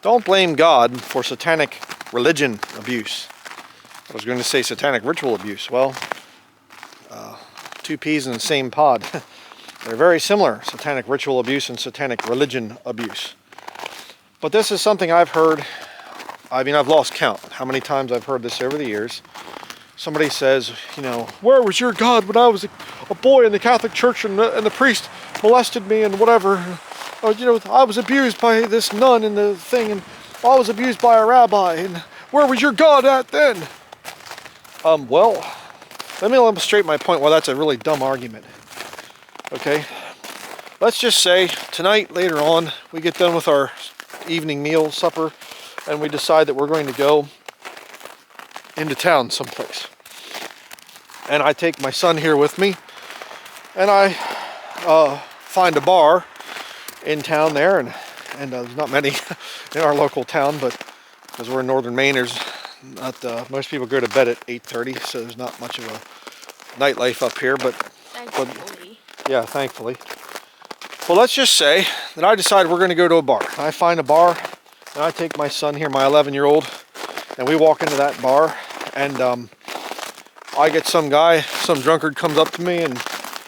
Don't blame God for satanic religion abuse. I was going to say satanic ritual abuse. Well, two peas in the same pod. They're very similar, satanic ritual abuse and satanic religion abuse. But this is something I've heard. I mean, I've lost count how many times I've heard this over the years. Somebody says, you know, where was your God when I was a boy in the Catholic Church and the priest molested me and whatever? Or, you know, I was abused by this nun in the thing, and I was abused by a rabbi, and where was your God at then? Well, let me illustrate my point why that's a really dumb argument. Okay? Let's just say tonight, later on, we get done with our evening meal, supper, and we decide that we're going to go into town someplace. And I take my son here with me, and I find a bar in town there, and there's not many in our local town, but because we're in northern Maine, there's not most people go to bed at 8:30, so there's not much of a nightlife up here. But yeah, thankfully. Well, let's just say that I decide we're going to go to a bar. I find a bar, and I take my son here, my 11-year-old, and we walk into that bar, and I get some guy, some drunkard comes up to me and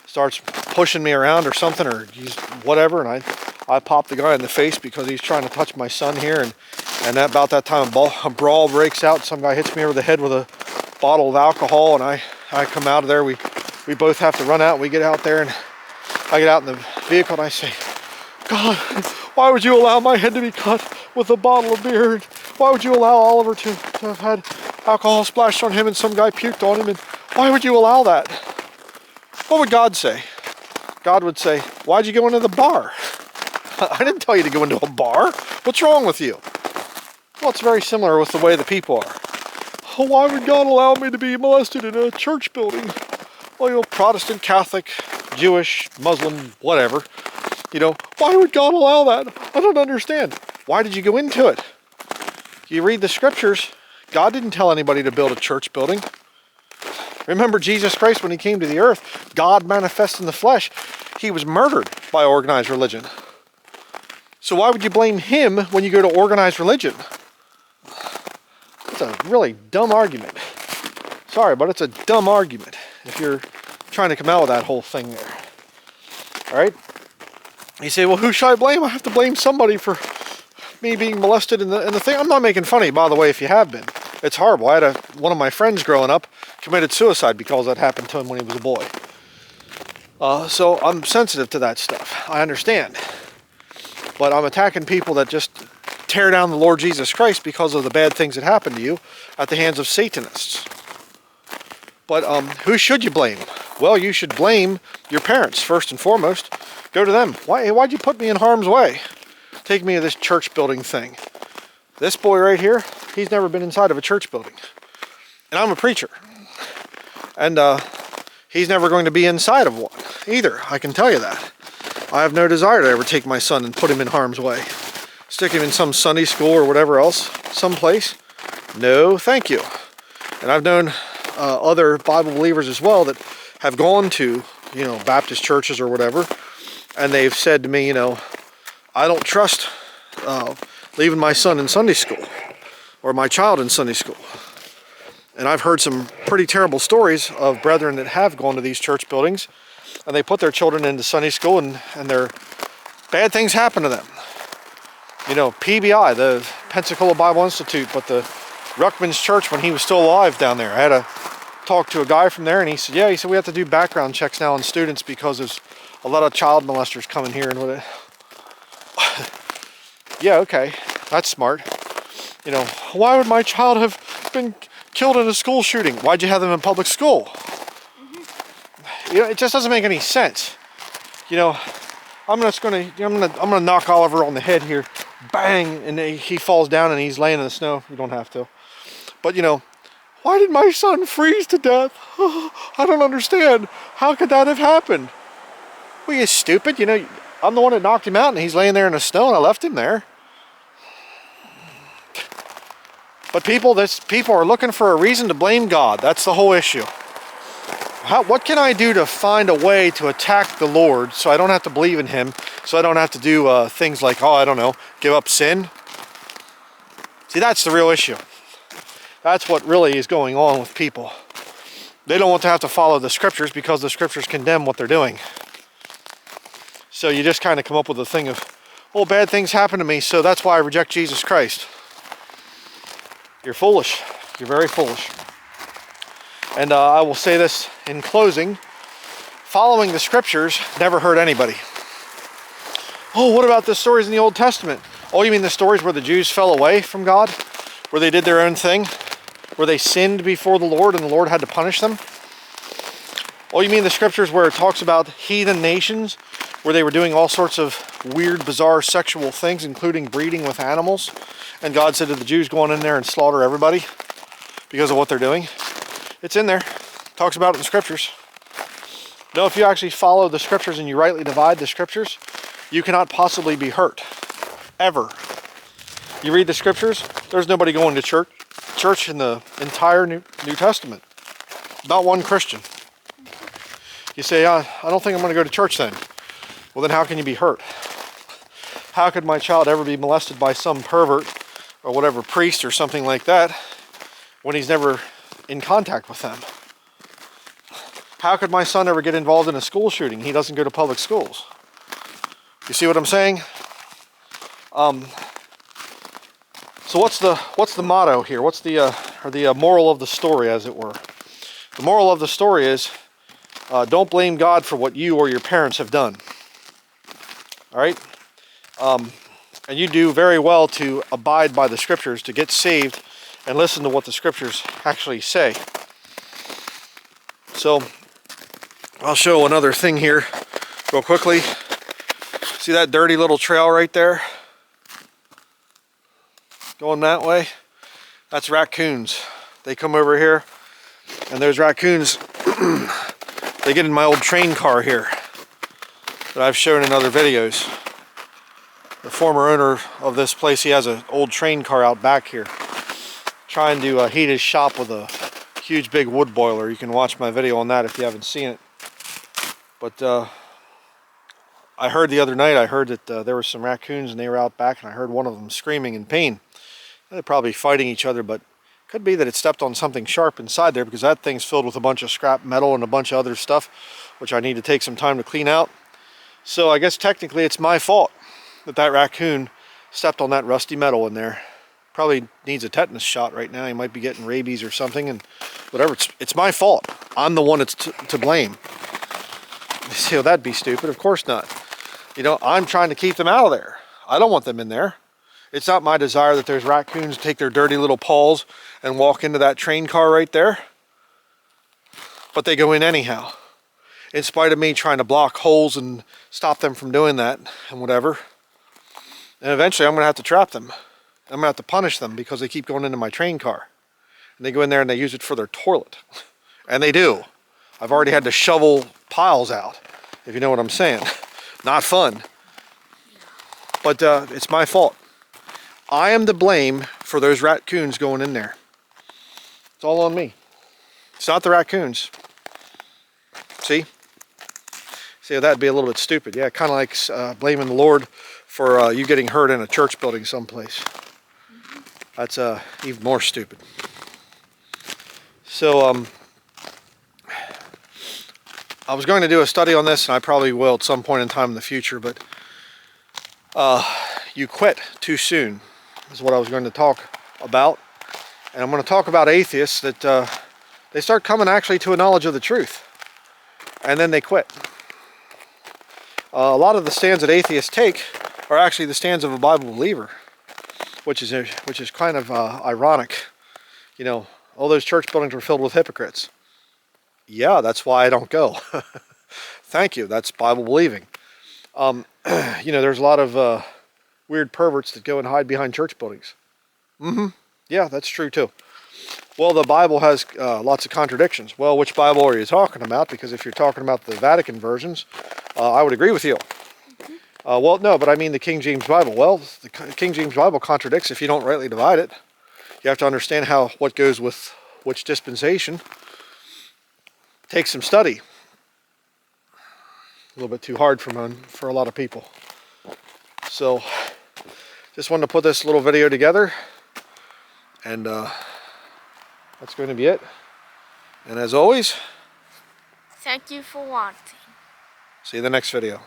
starts pushing me around or something, or he's whatever, and I pop the guy in the face because he's trying to touch my son here, and about that time a brawl breaks out. Some guy hits me over the head with a bottle of alcohol, and I come out of there. We both have to run out. We get out there, and I get out in the vehicle, and I say, God, why would you allow my head to be cut with a bottle of beer? And why would you allow Oliver to have had alcohol splashed on him and some guy puked on him? And why would you allow that? What would God say? God would say, why'd you go into the bar? I didn't tell you to go into a bar. What's wrong with you? Well, it's very similar with the way the people are. Oh, why would God allow me to be molested in a church building? Well, you know, Protestant, Catholic, Jewish, Muslim, whatever. You know, why would God allow that? I don't understand. Why did you go into it? You read the scriptures. God didn't tell anybody to build a church building. Remember Jesus Christ, when he came to the earth, God manifest in the flesh, he was murdered by organized religion. So why would you blame him when you go to organized religion? It's a really dumb argument. Sorry, but it's a dumb argument if you're trying to come out with that whole thing there. All right? You say, well, who should I blame? I have to blame somebody for me being molested in the thing. I'm not making fun of you, by the way, if you have been. It's horrible. I had one of my friends growing up committed suicide because that happened to him when he was a boy. So I'm sensitive to that stuff. I understand. But I'm attacking people that just tear down the Lord Jesus Christ because of the bad things that happened to you at the hands of Satanists. But who should you blame? Well, you should blame your parents first and foremost. Go to them. Why'd you put me in harm's way? Take me to this church building thing. This boy right here, he's never been inside of a church building. And I'm a preacher. And he's never going to be inside of one either. I can tell you that. I have no desire to ever take my son and put him in harm's way. Stick him in some Sunday school or whatever else, someplace. No, thank you. And I've known other Bible believers as well that have gone to, you know, Baptist churches or whatever, and they've said to me, you know, I don't trust leaving my son in Sunday school or my child in Sunday school. And I've heard some pretty terrible stories of brethren that have gone to these church buildings and they put their children into Sunday school and their bad things happen to them. You know, PBI, the Pensacola Bible Institute, but the Ruckman's church when he was still alive down there. I had to talk to a guy from there and he said, yeah, he said, we have to do background checks now on students because there's a lot of child molesters coming here and what yeah, okay, that's smart. You know, why would my child have been killed in a school shooting? Why'd you have them in public school? Mm-hmm. You know, it just doesn't make any sense. You know, I'm gonna knock Oliver on the head here, bang, and he falls down and he's laying in the snow. You don't have to. But you know, why did my son freeze to death? I don't understand. How could that have happened? Well, you stupid. You know, I'm the one that knocked him out and he's laying there in the snow and I left him there. But people are looking for a reason to blame God. That's the whole issue. What can I do to find a way to attack the Lord so I don't have to believe in him, so I don't have to do things like, oh, I don't know, give up sin? See, that's the real issue. That's what really is going on with people. They don't want to have to follow the scriptures because the scriptures condemn what they're doing. So you just kind of come up with a thing of, oh, bad things happen to me, so that's why I reject Jesus Christ. You're foolish. You're very foolish. And I will say this in closing. Following the scriptures never hurt anybody. Oh, what about the stories in the Old Testament? Oh, you mean the stories where the Jews fell away from God? Where they did their own thing? Where they sinned before the Lord and the Lord had to punish them? Oh, you mean the scriptures where it talks about heathen nations? Where they were doing all sorts of weird, bizarre sexual things, including breeding with animals? And God said to the Jews, go on in there and slaughter everybody because of what they're doing? It's in there. It talks about it in scriptures. No, if you actually follow the scriptures and you rightly divide the scriptures, you cannot possibly be hurt. Ever. You read the scriptures, there's nobody going to church in the entire New Testament. Not one Christian. You say, I don't think I'm going to go to church then. Well, then how can you be hurt? How could my child ever be molested by some pervert or whatever, priest or something like that, when he's never in contact with them? How could my son ever get involved in a school shooting? He doesn't go to public schools. You see what I'm saying? So what's the motto here? What's the moral of the story, as it were? The moral of the story is, don't blame God for what you or your parents have done. All right? And you do very well to abide by the scriptures, to get saved and listen to what the scriptures actually say. So I'll show another thing here real quickly. See that dirty little trail right there? Going that way? That's raccoons. They come over here, and those raccoons, they get in my old train car here that I've shown in other videos. The former owner of this place, he has an old train car out back here, trying to heat his shop with a huge big wood boiler. You can watch my video on that if you haven't seen it. But I heard the other night, that there were some raccoons and they were out back, and I heard one of them screaming in pain. They're probably fighting each other, but it could be that it stepped on something sharp inside there, because that thing's filled with a bunch of scrap metal and a bunch of other stuff, which I need to take some time to clean out. So I guess technically it's my fault that raccoon stepped on that rusty metal in there. Probably needs a tetanus shot right now. He might be getting rabies or something, and whatever. It's my fault. I'm the one that's to blame. You know, that'd be stupid. Of course not. You know, I'm trying to keep them out of there. I don't want them in there. It's not my desire that there's raccoons take their dirty little paws and walk into that train car right there. But they go in anyhow. In spite of me trying to block holes and stop them from doing that and whatever. And eventually I'm going to have to trap them. I'm going to have to punish them because they keep going into my train car. And they go in there and they use it for their toilet. And they do. I've already had to shovel piles out, if you know what I'm saying. Not fun. But it's my fault. I am to blame for those raccoons going in there. It's all on me. It's not the raccoons. See? See, that'd be a little bit stupid. Yeah, kind of like blaming the Lord for you getting hurt in a church building someplace. That's even more stupid. So, I was going to do a study on this, and I probably will at some point in time in the future, but you quit too soon is what I was going to talk about. And I'm going to talk about atheists that they start coming actually to a knowledge of the truth, and then they quit. A lot of the stands that atheists take are actually the stands of a Bible believer, which is kind of ironic. You know, all those church buildings were filled with hypocrites. Yeah, that's why I don't go. Thank you. That's Bible believing. You know, there's a lot of weird perverts that go and hide behind church buildings. Yeah, that's true too. Well, the Bible has lots of contradictions. Well, which Bible are you talking about? Because if you're talking about the Vatican versions, I would agree with you. Well, no, but I mean the King James Bible. Well, the King James Bible contradicts if you don't rightly divide it. You have to understand what goes with which dispensation. Takes some study. A little bit too hard for a lot of people. So, just wanted to put this little video together. And that's going to be it. And as always, thank you for watching. see you in the next video.